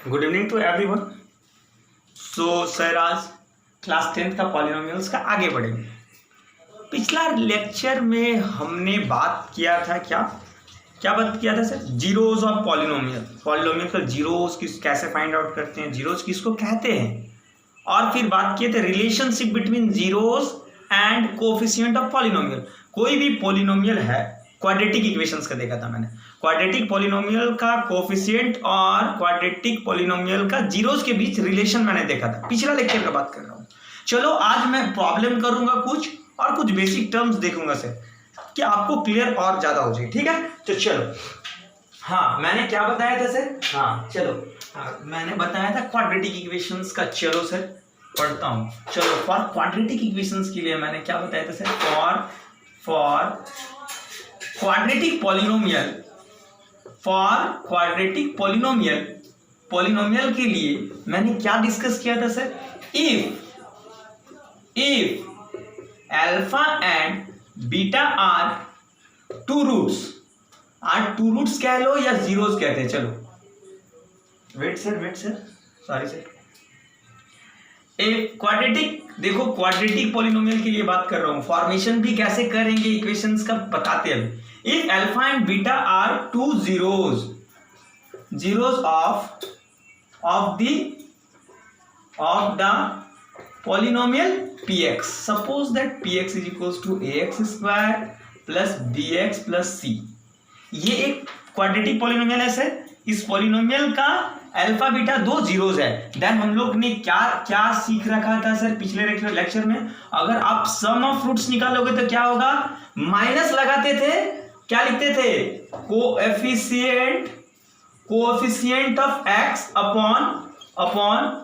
Good evening to everyone. So sir आज class 10th का polynomials का आगे बढ़ेंगे। पिछला लेक्चर में हमने बात किया था क्या बात किया था सर? जीरोज ऑफ पॉलिनोमियल का जीरोज कैसे फाइंड आउट करते हैं, जीरोज किसको कहते हैं, और फिर बात किए थे relationship between zeros and coefficient of polynomial. कोई भी पॉलिनोमियल है, क्वाड्रेटिक इक्वेशंस का देखा था मैंने, क्वाड्रेटिक पॉलिनोमियल का कोएफिशिएंट और क्वाड्रेटिक पॉलिनोमियल का जीरोज के बीच रिलेशन मैंने देखा था। पिछला लेक्चर का बात कर रहा हूँ। चलो आज मैं प्रॉब्लम करूंगा कुछ और कुछ बेसिक टर्म्स देखूंगा सर, कि आपको क्लियर और ज्यादा हो जाए। ठीक है, तो चलो। हाँ, मैंने क्या बताया था सर? हाँ चलो, मैंने बताया था क्वाड्रेटिक इक्वेशंस का। चलो सर पढ़ता हूँ। चलो, फॉर क्वाड्रेटिक इक्वेशंस के लिए मैंने क्या बताया था सर? फॉर क्वाड्रेटिक पॉलिनोमियल के लिए मैंने क्या डिस्कस किया था sir? If alpha and beta are two roots कह लो या जीरोस कहते हैं। चलो वेट सर सॉरी सर। एक क्वाड्रेटिक, देखो क्वाड्रेटिक पॉलिनोमियल के लिए बात कर रहा हूं, फॉर्मेशन भी कैसे करेंगे इक्वेशंस का बताते हैं। If alpha and beta are two zeros of the polynomial px, suppose that px is equals to ax square plus bx plus c। ये एक क्वाड्रेटिक पॉलिनोमियल है सर। इस पॉलिनोमियल का अल्फा बीटा दो जीरोस है। देन हम लोग ने क्या सीख रखा था सर पिछले लेक्चर में? अगर आप सम ऑफ रूट्स निकालोगे तो क्या होगा? माइनस लगाते थे, क्या लिखते थे? Coefficient of x upon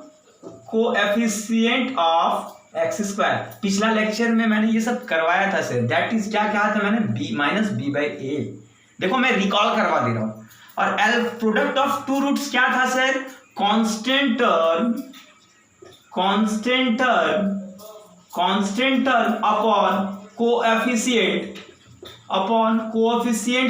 coefficient of x square. पिछला लेक्चर में मैंने ये सब करवाया था सर। दैट इज क्या कहा था मैंने? b minus B by A. देखो मैं रिकॉल करवा दे रहा हूं। और एल प्रोडक्ट ऑफ टू रूट्स क्या था sir? Constant term upon coefficient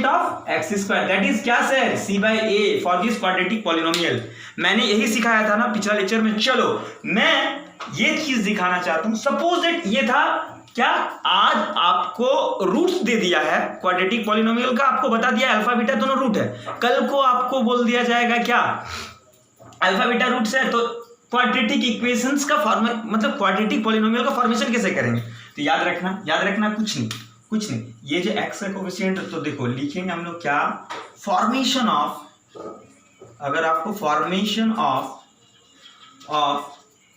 of x square. That is क्या sir? c by A for this quadratic polynomial. मैंने यही सिखाया था ना पिछला लेक्चर में। चलो मैं ये चीज दिखाना चाहता हूं। सपोज दैट ये था क्या, आज आपको रूट्स दे दिया है क्वाड्रेटिक पॉलिनोमियल का, आपको बता दिया अल्फा बीटा दोनों रूट है। कल को आपको बोल दिया जाएगा क्या अल्फा बीटा रूट्स है, तो क्वाड्रेटिक इक्वेशंस का मतलब क्वाड्रेटिक पॉलिनोमियल का फॉर्मेशन कैसे करेंगे? तो याद रखना कुछ नहीं। ये जो एक्स का कोएफिशिएंट, तो देखो लिखेंगे हम लोग क्या, फॉर्मेशन ऑफ, अगर आपको फॉर्मेशन ऑफ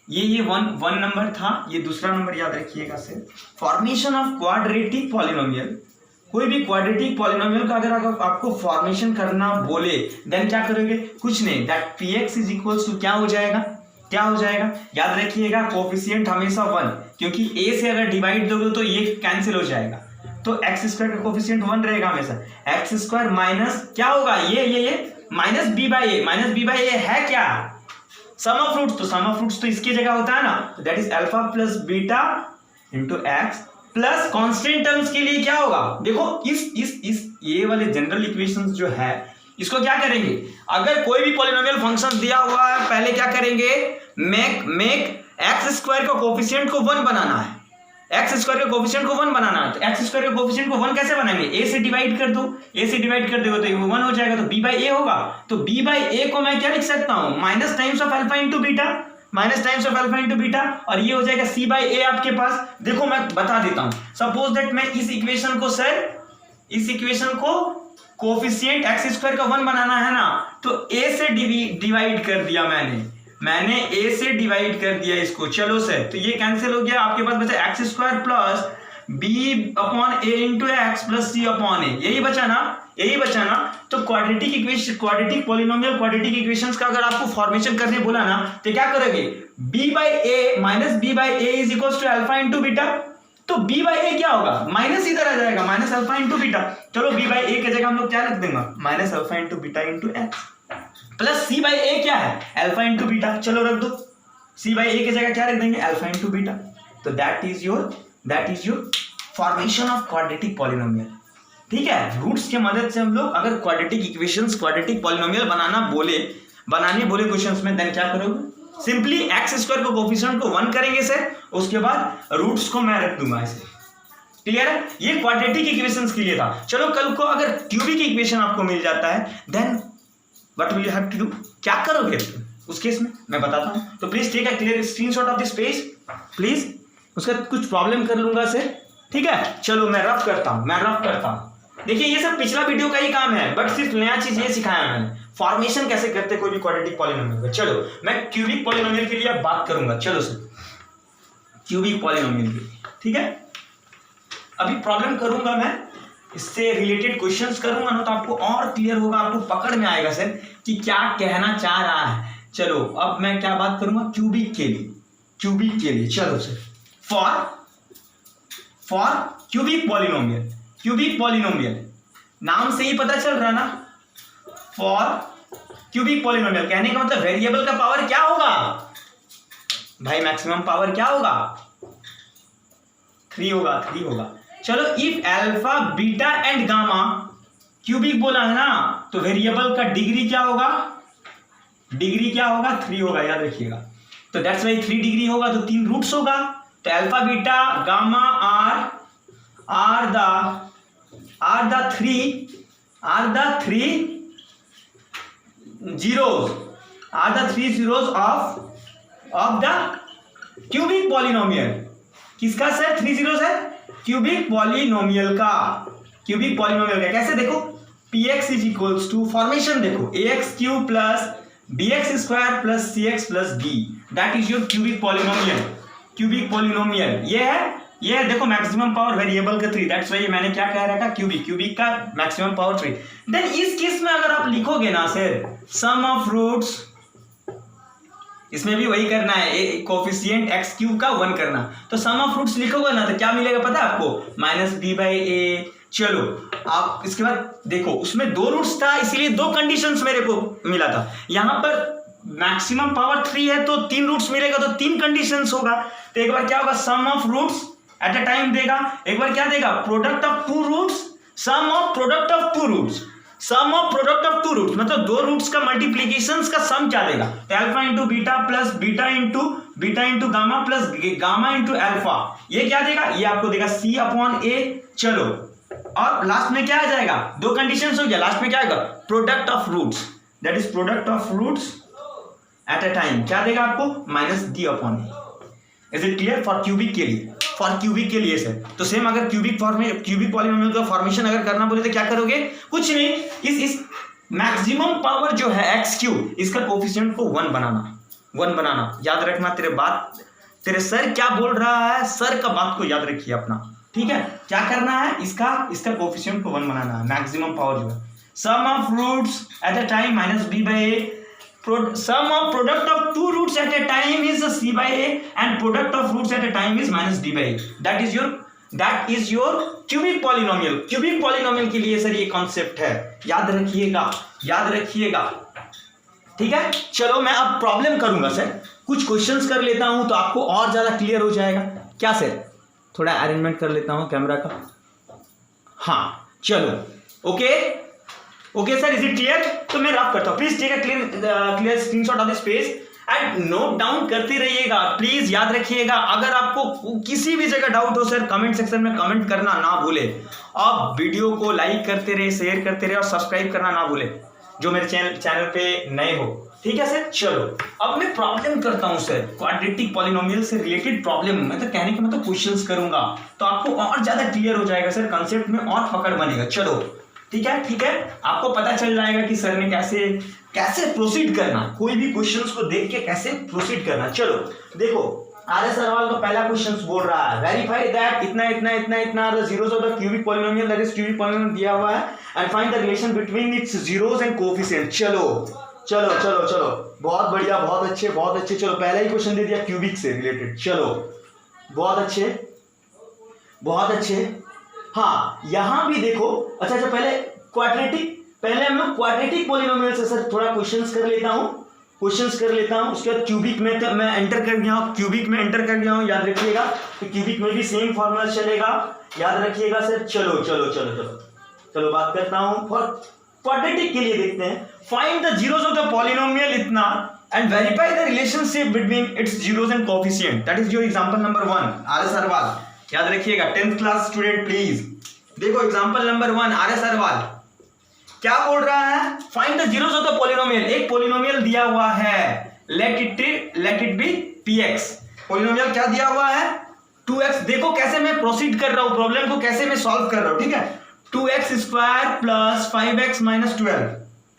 ये वन नंबर था, ये दूसरा नंबर याद रखिएगा sir. Formation of quadratic polynomial, कोई भी क्वाड्रेटिक पॉलिनोमियल का अगर आपको फॉर्मेशन करना बोले, देन क्या करोगे? कुछ नहीं, that px is equals to क्या हो जाएगा? याद रखिएगा कोएफिशिएंट हमेशा 1, क्योंकि a से अगर डिवाइड दोगे तो ये कैंसिल हो जाएगा, तो एक्स स्क्वायर का कोएफिशिएंट 1 रहेगा हमेशा। एक्स स्क्वायर माइनस क्या होगा? ये माइनस बी बाई ए है क्या? सम ऑफ रूट्स तो इसकी जगह होता है ना, that is alpha plus beta into x plus constant terms के लिए क्या होगा? देखो इस ये वाले जनरल इक्वेशंस जो है, इसको क्या करेंगे? अगर कोई भी पॉलिनोमियल फंक्शन दिया हुआ है, पहले क्या करेंगे? मेक एक्स स्क्वायर का कोएफिशिएंट को 1 बनाना है। एक्स स्क्वायर के कोएफिशिएंट को 1 बनाना है, तो एक्स स्क्वायर के कोएफिशिएंट को 1 कैसे बनाएंगे? ए से डिवाइड कर दो, तो ये 1 हो जाएगा, तो b बाई ए होगा। तो b बाई ए को मैं क्या लिख सकता हूं? Minus times of alpha into beta, और ये हो जाएगा c बाई ए आपके पास। देखो मैं बता देता हूं। सपोज दैट मैं इस इक्वेशन को कोएफिशिएंट एक्स स्क्वायर का 1 बनाना है ना, तो a से डिवाइड कर दिया मैंने a से डिवाइड कर दिया इसको। चलो सर, तो ये कैंसिल हो गया, आपके पास बचा x square plus b upon A into x plus c upon A. यही बचा ना। तो क्वाड्रेटिक पॉलिनोमियल क्वाड्रेटिक इक्वेशंस का अगर आपको फॉर्मेशन करने बोला ना, तो क्या करोगे? b by A minus B by A is equals to alpha into beta. तो b बाई ए क्या होगा? माइनस इधर आ जाएगा, माइनस अल्फा इंटू बीटा। चलो b बाई ए की जगह हम लोग क्या रख देंगे? Minus alpha into beta into x plus c by A क्या है? Alpha into beta. चलो रख दो, c बाई ए की जगह क्या रख देंगे? Alpha into beta. तो that is your formation of quadratic polynomial. ठीक है, रूट्स के मदद से हम लोग अगर क्वाड्रेटिक इक्वेशंस क्वाड्रेटिक पॉलिनोमियल बनाना बोले, बनाने बोले क्वेश्चंस में, देन क्या करोगे, सिंपली एक्स स्क्वायर को कोफिशिएंट को 1 करेंगे सर, उसके बाद रूट्स को मैं रख दूंगा ऐसे। क्लियर है? ये क्वाड्रेटिक इक्वेशंस के लिए था। चलो कल को अगर क्यूबिक इक्वेशन आपको मिल जाता है, then what will you have to do, क्या करोगे उस केस में मैं बताता हूं। तो please take a clear screenshot of this page please, उसका कुछ प्रॉब्लम कर लूंगा सर, ठीक है। चलो मैं रफ करता हूं, देखिए ये सब पिछला वीडियो का ही काम है, बट सिर्फ नया चीज ये सिखाया मैंने, फॉर्मेशन कैसे करते कोई भी क्वाड्रेटिक पॉलिनोमियल का। चलो मैं क्यूबिक पॉलिनोमियल के लिए अब बात करूंगा। चलो सर क्यूबिक पॉलिनोमियल के लिए, ठीक है। अभी प्रॉब्लम करूंगा मैं, इससे रिलेटेड क्वेश्चंस करूंगा ना, तो आपको और क्लियर होगा, आपको पकड़ में आएगा सर कि क्या कहना चाह रहा है। चलो अब मैं क्या बात करूंगा क्यूबिक के लिए, चलो सर फॉर क्यूबिक पॉलिनोमियल, नाम से ही पता चल रहा ना, फॉर क्यूबिक पॉलिनोमियल, कहने का मतलब वेरिएबल का पावर क्या होगा भाई, मैक्सिमम पावर क्या होगा, 3 होगा। चलो if alpha beta and gamma cubic बोला है ना, तो वेरिएबल का डिग्री क्या होगा, 3 होगा, याद रखिएगा। तो दैट्स वाई 3 डिग्री होगा, तो 3 रूट्स होगा। तो alpha beta gamma are the three zeros of the cubic polynomial. किसका सर 3 जीरोस है, क्यूबिक पॉलिनोमियल का। कैसे देखो, px is equals to, formation देखो, ax cube plus bx square plus cx plus d, that is your cubic polynomial. ये है देखो, maximum power variable का 3, दैट्स वाई मैंने क्या कह रखा, क्यूबिक का मैक्सिमम पावर 3। देन इस केस में अगर आप लिखोगे ना सर सम ऑफ रूट्स, इसमें भी वही करना है, कोफिशिएंट एक्स क्यूब का 1 करना, तो सम ऑफ रूट्स लिखोगे ना तो क्या मिलेगा पता है आपको, -b/a। चलो आप इसके बाद देखो, उसमें 2 रूट्स था, इसलिए 2 कंडीशंस मेरे को मिला था। यहां पर मैक्सिमम पावर 3 है तो 3 रूट्स मिलेगा, तो 3 कंडीशंस होगा। तो एक बार क्या होगा, sum of roots at a time देगा, एक बार क्या देगा, product of 2 roots, sum of product of 2 roots, मतलब 2 रूट्स का मल्टीप्लीकेशंस का सम क्या देगा, तो alpha into beta plus beta into gamma plus gamma into alpha, ये क्या देगा, ये आपको देगा c/a। चलो और लास्ट में क्या आ जाएगा, 2 कंडीशंस हो गया, लास्ट में क्या आएगा, product of roots, that is product of roots at a time, क्या देगा आपको, -d/a। Is it clear? For cubic के लिए सर। तो सेम अगर क्यूबिक पॉलिनोमियल का फॉर्मेशन अगर करना बोले तो क्या करोगे, कुछ नहीं, इस मैक्सिमम पावर जो है एक्स क्यूब, इसका कोफिशिएंट को 1 बनाना। याद रखना, तेरे सर क्या बोल रहा है, सर का बात को याद रखिए अपना, ठीक है। क्या करना है, इसका कोफिशिएंट को 1 बनाना है, मैक्सिमम पावर जो है। Sum of roots at a time -b/a, sum of product of 2 roots at a time is c/a and product of roots at a time is -d/a, that is your cubic polynomial के लिए sir ये concept है, याद रखिएगा, ठीक है। चलो मैं अब प्रॉब्लम करूंगा सर, कुछ क्वेश्चंस कर लेता हूं तो आपको और ज्यादा क्लियर हो जाएगा। क्या सर, थोड़ा अरेंजमेंट कर लेता हूं कैमरा का, हाँ चलो okay sir, is it clear? तो मैं रफ करता हूं, please take a clear screenshot of this page and note down करते रहिएगा, प्लीज याद रखिएगा। अगर आपको किसी भी जगह डाउट हो सर, कमेंट सेक्शन में कमेंट करना ना भूले। आप वीडियो को लाइक करते रहे, शेयर करते रहे और सब्सक्राइब करना ना भूले, जो मेरे चैनल पे नए हो, ठीक है सर। चलो अब मैं प्रॉब्लम करता हूं सर, क्वाड्रेटिक पॉलिनोमियल से रिलेटेड प्रॉब्लम, मतलब कहने का मतलब क्वेश्चंस करूंगा, तो आपको और ज्यादा क्लियर हो जाएगा सर, कंसेप्ट में और पकड़ बनेगा। चलो ठीक है, आपको पता चल जाएगा कि सर ने कैसे प्रोसीड करना, कोई भी क्वेश्चंस को देख के कैसे प्रोसीड करना। चलो देखो, आर्य सरवाल का पहला क्वेश्चन बोल रहा है, वेरीफाई दैट इतना the zeros of the cubic polynomial, that is cubic polynomial दिया हुआ है, and find the relation between its zeros and coefficient. चलो बहुत बढ़िया, बहुत अच्छे। चलो पहला ही क्वेश्चन दे दिया क्यूबिक से रिलेटेड, चलो बहुत अच्छे। हाँ यहां भी देखो, अच्छा पहले हम क्वाड्रेटिक पॉलिनोमियल से सर थोड़ा क्वेश्चंस कर लेता हूं, उसके बाद क्यूबिक में तो मैं एंटर कर गया हूं, याद रखिएगा। तो क्यूबिक में भी सेम फॉर्मूला चलेगा, याद रखिएगा सर। चलो बात करता हूं क्वाड्रेटिक के लिए देखते हैं, find the zeros of the polynomial इतना and verify the relationship between its zeros and coefficient, that is your example number 1 R S. Agarwal. याद रखिएगा 10th क्लास स्टूडेंट प्लीज। देखो एग्जांपल नंबर 1 आर.एस. अग्रवाल क्या बोल रहा है, find the zeros of the polynomial. एक polynomial दिया हुआ है, let it be px। Polynomial क्या दिया हुआ है 2x। देखो कैसे मैं प्रोसीड कर रहा हूं, प्रॉब्लम को कैसे मैं सॉल्व कर रहा हूं, ठीक है। 2x square plus 5x minus 12।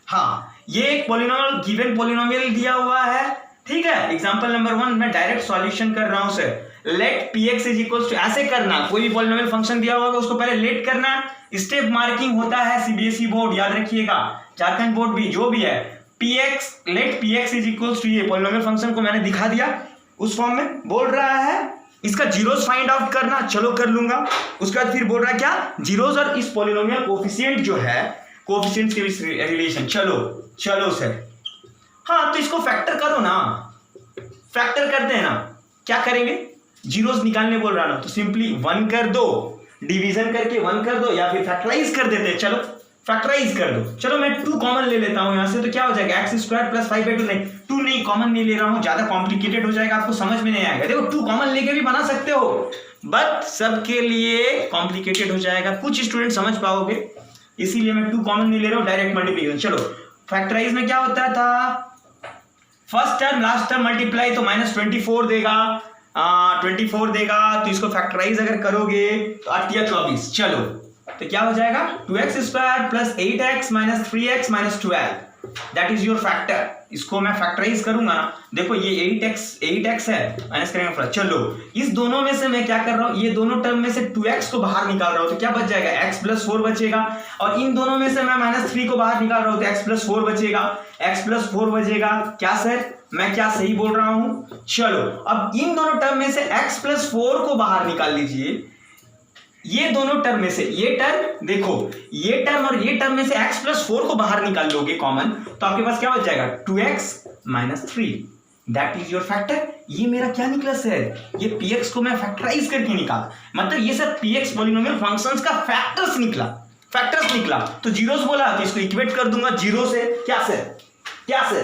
हाँ, ये एक पॉलिनोमियल गिवन पॉलिनोमियल दिया हुआ है, ठीक है। एग्जांपल नंबर 1 मैं डायरेक्ट सॉल्यूशन कर रहा हूं sir. Let px is equal to, ऐसे करना, कोई भी पॉलिनोमियल फंक्शन दिया होगा उसको पहले लेट करना, स्टेप मार्किंग होता है सीबीएसई बोर्ड, याद रखिएगा, झारखंड बोर्ड भी, जो भी है। px let px is equal to, ये पॉलिनोमियल फंक्शन को मैंने दिखा दिया उस फॉर्म में। बोल रहा है इसका जीरोस फाइंड आउट करना, चलो कर लूंगा। उसके बाद फिर बोल रहा है क्या, जीरोस और इस पॉलिनोमियल कोएफिशिएंट जो है, कोएफिशिएंट्स के बीच रिलेशन। चलो सर, हाँ तो इसको फैक्टर करो ना, फैक्टर करते हैं ना, क्या करेंगे, जीरोस निकालने बोल रहा ना, तो सिंपली 1 कर दो, डिवीजन करके 1 कर दो, या फिर फैक्टराइज कर देते हैं। चलो फैक्टराइज कर दो, चलो मैं 2 कॉमन ले लेता हूं यहां से, तो क्या हो जाएगा x स्क्वायर प्लस 5/2। नहीं 2 नहीं, कॉमन नहीं ले रहा हूं, ज्यादा कॉम्प्लिकेटेड हो जाएगा, आपको समझ में नहीं आएगा। देखो 2 कॉमन लेके भी बना सकते हो, बट सबके लिए कॉम्प्लिकेटेड हो जाएगा, कुछ स्टूडेंट समझ पाओगे, इसीलिए मैं 2 कॉमन नहीं ले रहा हूं, डायरेक्ट मल्टीप्लिकेशन। चलो फैक्टराइज में क्या होता था, first term last term multiply, तो -24 देगा, 24 देगा, तो इसको फैक्टराइज अगर करोगे तो 8 या 24। चलो तो क्या हो जाएगा, 2x square plus 8x minus 3x minus 12, that is your factor. इसको मैं फैक्टराइज करूंगा ना, देखो ये 8x है, माइनस करेंगे। चलो इस दोनों में से मैं क्या कर रहा हूं, ये दोनों टर्म में से 2x को बाहर निकाल रहा हूं, तो क्या बच जाएगा, x प्लस 4 बचेगा। और इन दोनों में से मैं -3 को बाहर निकाल रहा हूं, तो x प्लस 4 बचेगा, x प्लस 4 बचेगा। क्या सर, मैं क्या सही बोल रहा हूं। चलो अब इन दोनों टर्म में से x प्लस 4 को बाहर निकाल लीजिए, ये दोनों टर्म में से, ये टर्म देखो, ये टर्म और ये टर्म में से x प्लस 4 को बाहर निकाल लोगे कॉमन, तो आपके पास क्या बच जाएगा, 2x minus 3, that is your factor. ये मेरा क्या निकला सर, ये px को मैं फैक्टराइज करके निकाला, मतलब ये सब px पॉलिनोमियल फंक्शंस का फैक्टर्स निकला, तो जीरोस बोला तो इसको इक्वेट कर दूंगा जीरो से। क्या सर,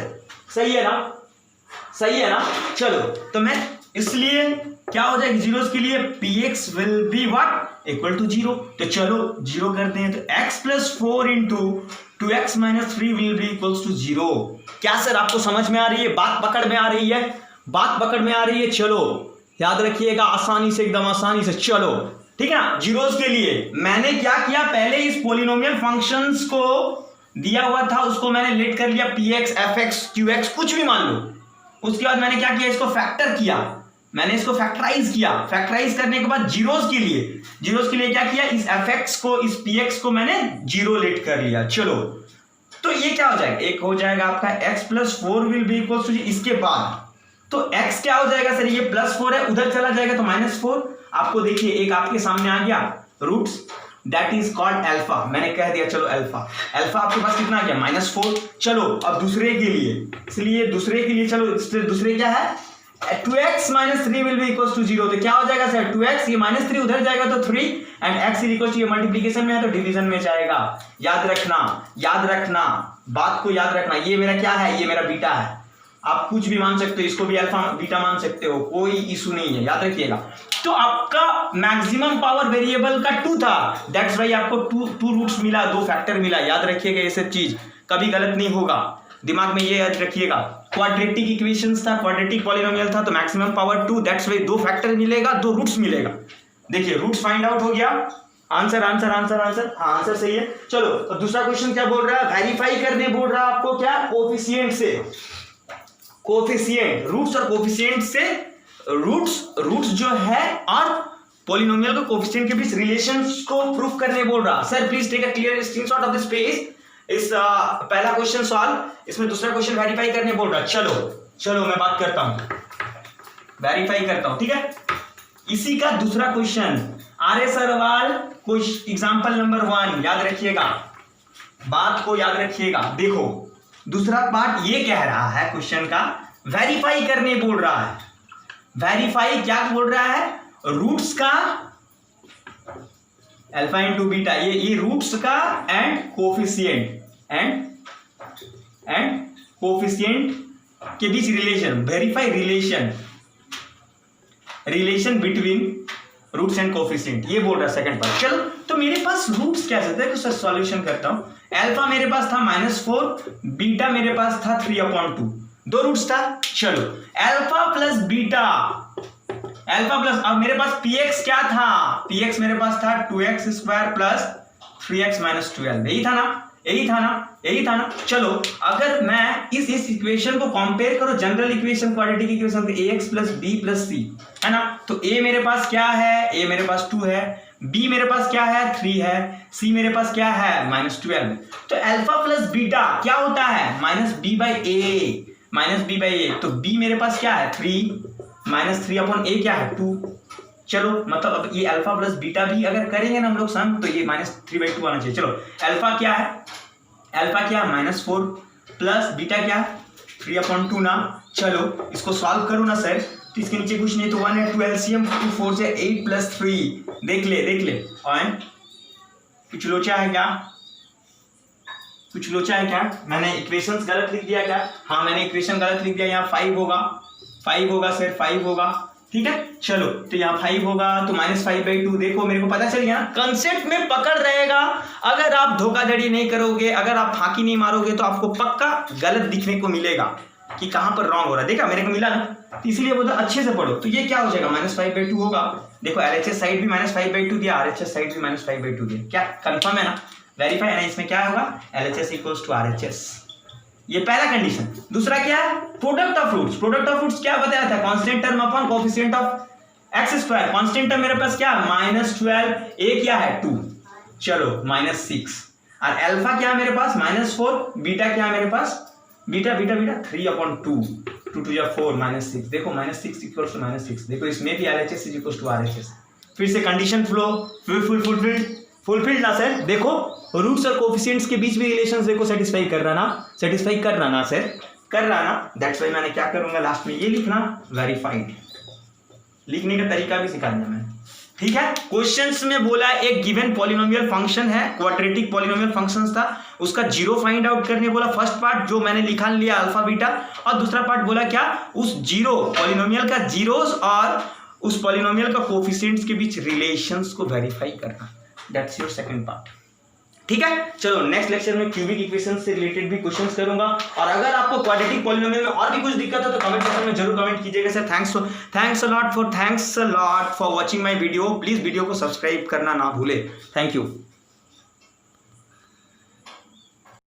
सही है ना। चलो तो मैं इसलिए क्या हो जाएगा, जीरोस के लिए px will be what, equal to 0। तो चलो 0 करते हैं, तो x plus 4 into 2x minus 3 will be equals to 0। क्या सर आपको समझ में आ रही है, बात पकड़ में आ रही है। चलो याद रखिएगा, आसानी से, एकदम आसानी से। चलो ठीक है ना, जीरोस के लिए मैंने क्या किया, पहले इस पॉलिनोमियल फंक्शंस को दिया हुआ था उसको मैंने लेट कर लिया, px fx qx कुछ भी मान लो। उसके बाद मैंने क्या किया, इसको फैक्टर किया, मैंने इसको फैक्टराइज किया। फैक्टराइज करने के बाद जीरोस के लिए क्या किया, इस fx को, इस px को मैंने 0 लेट कर लिया। चलो तो ये क्या हो जाएगा, एक हो जाएगा आपका x plus 4 will be equal to, इसके बाद तो x क्या हो जाएगा सर, ये +4 है, उधर चला जाएगा तो -4। आपको देखिए एक आपके सामने आ गया roots, that is called alpha, मैंने कह दिया। चलो अल्फा आपके पास कितना आ गया, -4। चलो अब दूसरे के लिए, इसलिए दूसरे के लिए, चलो दूसरे क्या है, 2x minus 3 will be equal to 0। तो क्या हो जाएगा सर, 2x, ये -3 उधर जाएगा तो 3, and x is equal to, ये मल्टीप्लिकेशन में है तो डिवीजन में जाएगा। याद रखना, बात को याद रखना। ये मेरा क्या है, ये मेरा बीटा है, आप कुछ भी मान सकते हो, इसको भी अल्फा बीटा मान सकते हो, कोई इशू नहीं है, याद रखिएगा। तो आपका मैक्सिमम पावर वेरिएबल का 2 था, दैट्स वाई आपको 2 रूट्स मिला, 2 फैक्टर मिला। याद रखिएगा, ये सब चीज कभी गलत नहीं होगा, दिमाग में ये याद रखिएगा। क्वाड्रेटिक इक्वेशंस था, क्वाड्रेटिक पॉलिनोमियल था, तो maximum power 2, that's why 2 factor मिलेगा, 2 रूट्स मिलेगा। देखिए रूट्स फाइंड आउट हो गया, आंसर। हाँ आंसर सही है। चलो तो दूसरा क्वेश्चन क्या बोल रहा है, वेरीफाई करने बोल रहा है आपको, क्या, कोएफिशिएंट से, कोएफिशिएंट, रूट्स और कोएफिशिएंट से, रूट्स जो है और पॉलिनोमियल के कोएफिशिएंट के बीच रिलेशंस को प्रूफ करने बोल रहा। Sir please take a clear screenshot of this page. इस पहला क्वेश्चन सॉल्व, इसमें दूसरा क्वेश्चन वेरीफाई करने बोल रहा। चलो मैं बात करता हूं, वेरीफाई करता हूं, ठीक है। इसी का दूसरा question, RS. Agarwal, example number 1, याद रखिएगा, बात को याद रखिएगा। देखो दूसरा पार्ट ये कह रहा है क्वेश्चन का, वेरीफाई करने बोल रहा है। वेरीफाई क्या बोल रहा है, रूट्स का अल्फा इंटू बीटा, ये रूट्स का एंड कोएफिशिएंट, एंड कोफिशिएंट के बीच relation, verify relation between roots and coefficient, ये बोल रहा है सेकंड पार्ट। चलो तो मेरे पास रूट्स क्या है तो सॉल्यूशन करता हूं। अल्फा मेरे पास था -4, बीटा मेरे पास था 3/2, दो रूट्स था। चलो alpha plus beta, alpha plus, अब मेरे पास px क्या था, px मेरे पास था 2x² प्लस 3x - 12, यही था ना। चलो अगर मैं इस इक्वेशन को कंपेयर करो general equation, quadratic equation, ax plus b plus c, है ना। तो a मेरे पास क्या है, a मेरे पास 2 है, b मेरे पास क्या है 3 है, c मेरे पास क्या है -12। तो अल्फा प्लस बीटा क्या होता है -b/a, तो b मेरे पास क्या है 3 -3/a क्या है 2। चलो मतलब अब ये अल्फा प्लस बीटा भी अगर करेंगे ना हम लोग सम, तो ये -3/2 आना चाहिए। चलो अल्फा क्या है -4 प्लस बीटा क्या है 3/2 ना। चलो इसको सॉल्व करो ना सर, तो इसके नीचे कुछ नहीं तो 1 है, 2 एलसीएम 2 4 से 8 + 3, देख ले। और कुछ लोचा है क्या, मैंने इक्वेशंस गलत लिख दिया क्या? हाँ मैंने इक्वेशन गलत लिख दिया, यहाँ 5 होगा सर, 5 होगा, ठीक है। चलो तो यहाँ 5 होगा तो -5/2, देखो मेरे को पता चल गया ना, कंसेप्ट में पकड़ रहेगा। अगर आप धोखाधड़ी नहीं करोगे, अगर आप फांकी नहीं मारोगे, तो आपको पक्का गलत दिखने को मिलेगा कि कहां पर रॉन्ग हो रहा है। देखा मेरे को मिला ना, तो इसीलिए बोलते अच्छे से पढ़ो। तो ये क्या हो जाएगा -5/2 होगा। देखो LHS साइड भी -5/2 दिया, RHS साइड भी -5/2 दिया, क्या कंफर्म है ना, वेरीफाई है ना। इसमें क्या होगा LHS = RHS, ये पहला कंडीशन। दूसरा क्या है, प्रोडक्ट ऑफ रूट्स क्या बताया था, constant term upon coefficient of x²। Constant term मेरे पास क्या है -12, a क्या है 2, चलो -6, और अल्फा क्या है मेरे पास -4, बीटा क्या है मेरे पास बीटा 3/2, 2 2 4 -6, देखो -6 = -6, देखो इसमें भी LHS = RHS। फिर से कंडीशन फ्लो फुलफिल्ड ना सर। देखो रूट्स और कोफिशिएंट्स के बीच भी रिलेशंस देखो सेटिस्फाई कर रहा ना सर, दैट्स व्हाई मैंने क्या करूंगा लास्ट में ये लिखना वेरीफाइड, लिखने का तरीका भी सिखा दिया मैंने, ठीक है। क्वेश्चंस में बोला एक गिवन पॉलिनोमियल फंक्शन है, क्वाड्रेटिक पॉलिनोमियल फंक्शंस था, उसका जीरो फाइंड आउट करने बोला। फर्स्ट पार्ट जो मैंने लिखा लिया अल्फा बीटा, और दूसरा पार्ट बोला क्या, उस जीरो पॉलिनोमियल का जीरोस और उस पॉलिनोमियल का कोफिशिएंट्स के बीच रिलेशंस को वेरीफाई करना, दैट्स योर सेकंड पार्ट, ठीक है। चलो नेक्स्ट लेक्चर में क्यूबिक इक्वेशन से रिलेटेड भी क्वेश्चंस करूंगा, और अगर आपको क्वाड्रेटिक पॉलिनोमियल में और भी कुछ दिक्कत हो तो कमेंट सेक्शन में जरूर कमेंट कीजिएगा sir. Thanks a lot for watching my video. Please video को सब्सक्राइब करना ना भूले। Thank you.